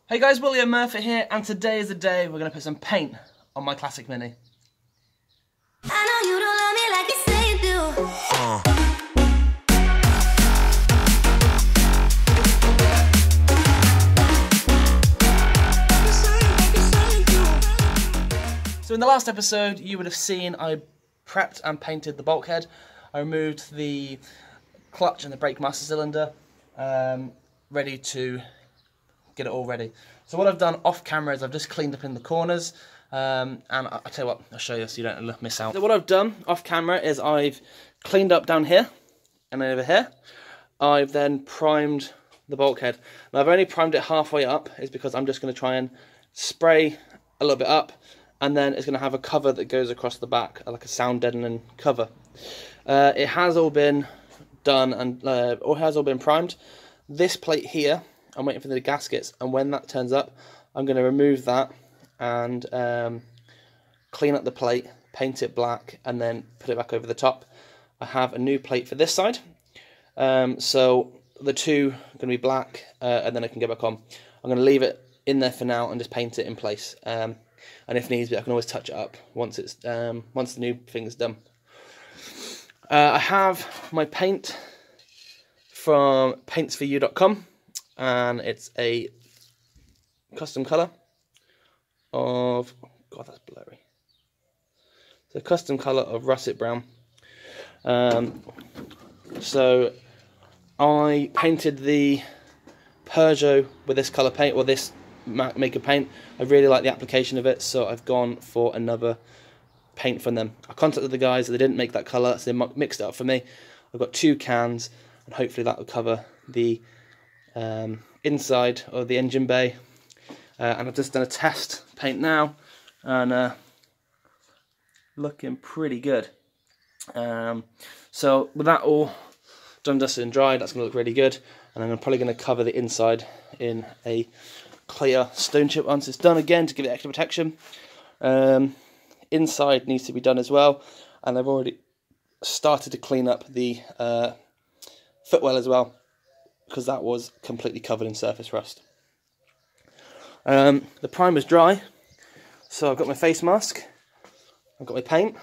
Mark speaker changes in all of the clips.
Speaker 1: Hey guys, William Murfitt here, and today is the day we're going to put some paint on my classic Mini.
Speaker 2: I know you don't love me like you say you do.
Speaker 1: So in the last episode, you would have seen I prepped and painted the bulkhead. I removed the clutch and the brake master cylinder, ready to get it all ready. So what I've done off camera is I've just cleaned up in the corners, and I'll tell you what, I'll show you so you don't miss out. So what I've done off camera is I've cleaned up down here and over here. I've then primed the bulkhead. Now I've only primed it halfway up, is because I'm just going to try and spray a little bit up, and then it's going to have a cover that goes across the back, like a sound deadening cover. It has all been done and or has all been primed. This plate here, I'm waiting for the gaskets, and when that turns up, I'm going to remove that and clean up the plate, paint it black, and then put it back over the top. I have a new plate for this side, so the two are going to be black, and then I can go back on. I'm going to leave it in there for now and just paint it in place, and if needs be, I can always touch it up once it's once the new thing's done. I have my paint from paintsforyou.com. and it's a custom colour of, God, that's blurry. It's a custom colour of Russet Brown. So I painted the Peugeot with this colour paint, or this make of paint. I really like the application of it, so I've gone for another paint from them. I contacted the guys, they didn't make that colour, so they mixed it up for me. I've got 2 cans, and hopefully that will cover the inside of the engine bay, and I've just done a test paint now, and looking pretty good. So with that all done, dusted and dried, that's going to look really good, and I'm probably going to cover the inside in a clear stone chip once it's done, again to give it extra protection. Inside needs to be done as well, and I've already started to clean up the footwell as well, because that was completely covered in surface rust. The primer's dry, so I've got my face mask, I've got my paint,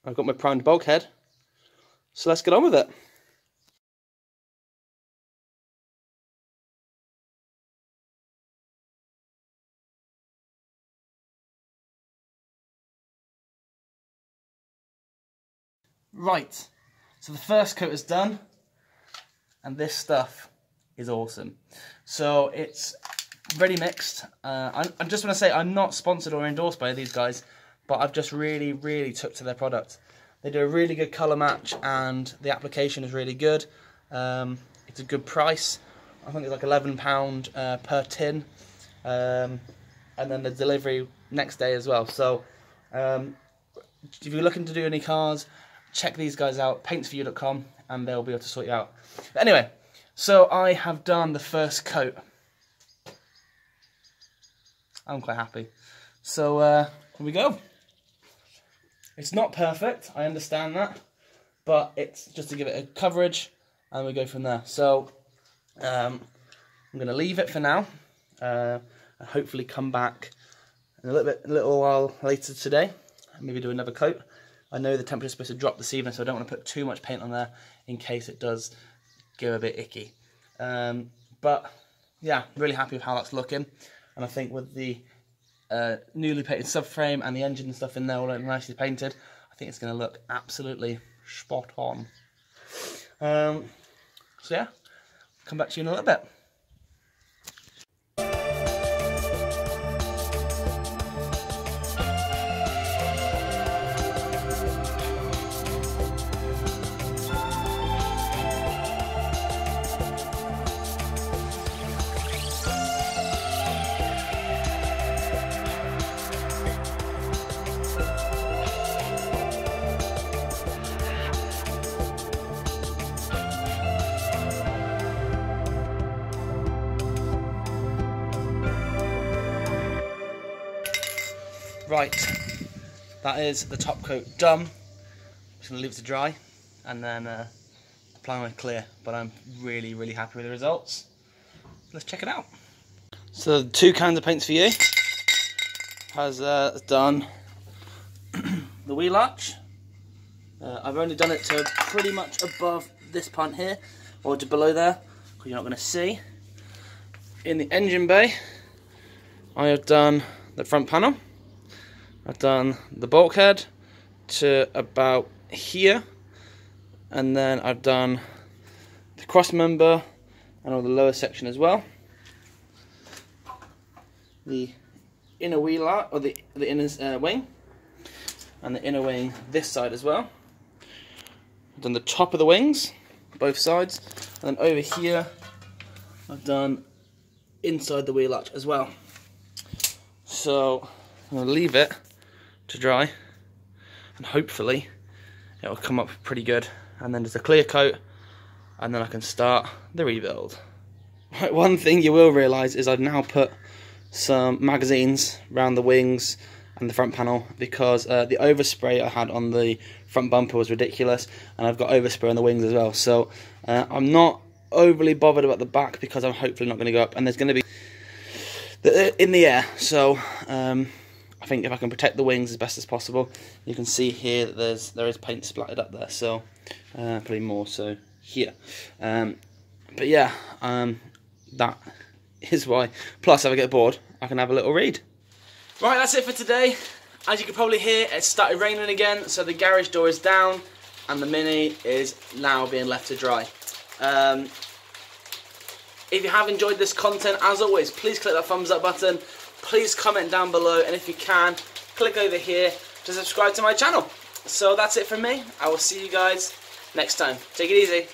Speaker 1: I've got my primed bulkhead, so let's get on with it. Right, so the first coat is done, and this stuff is awesome. So it's ready mixed. I just want to say I'm not sponsored or endorsed by these guys, but I've just really took to their product. They do a really good colour match, and the application is really good. It's a good price. I think it's like £11 per tin, and then the delivery next day as well. So if you're looking to do any cars, check these guys out, paintsforyou.com, and they'll be able to sort you out. But anyway, so I have done the first coat. I'm quite happy. So here we go. It's not perfect, I understand that, but it's just to give it a coverage, and we go from there. So I'm going to leave it for now, and hopefully come back in a little while later today, and maybe do another coat. I know the temperature's supposed to drop this evening, so I don't want to put too much paint on there in case it does go a bit icky. But yeah, really happy with how that's looking, and I think with the newly painted subframe and the engine and stuff in there all nicely painted, I think it's going to look absolutely spot on. So yeah, come back to you in a little bit. Right, that is the top coat done. I'm just going to leave it to dry, and then apply my clear, but I'm really happy with the results. Let's check it out. So the 2 cans of paints for you has done the wheel arch. I've only done it to pretty much above this punt here, or to below there, because you're not going to see. In the engine bay, I have done the front panel. I've done the bulkhead to about here, and then I've done the cross member and all the lower section as well. The inner wheel arch, or the inner wing, and the inner wing this side as well. I've done the top of the wings, both sides, and then over here I've done inside the wheel arch as well. So I'm going to leave it to dry, and hopefully it will come up pretty good, and then just a clear coat, and then I can start the rebuild. Right, one thing you will realise is I've now put some magazines around the wings and the front panel, because the overspray I had on the front bumper was ridiculous, and I've got overspray on the wings as well. So I'm not overly bothered about the back, because I'm hopefully not going to go up, and there's going to be in the air. So I think if I can protect the wings as best as possible, you can see here that there is paint splattered up there. So probably more so here. But yeah, that is why. Plus, if I get bored, I can have a little read. Right, that's it for today. As you can probably hear, it started raining again, so the garage door is down, and the Mini is now being left to dry. If you have enjoyed this content, as always, please click that thumbs up button. Please comment down below, and if you can, click over here to subscribe to my channel. So that's it from me. I will see you guys next time. Take it easy.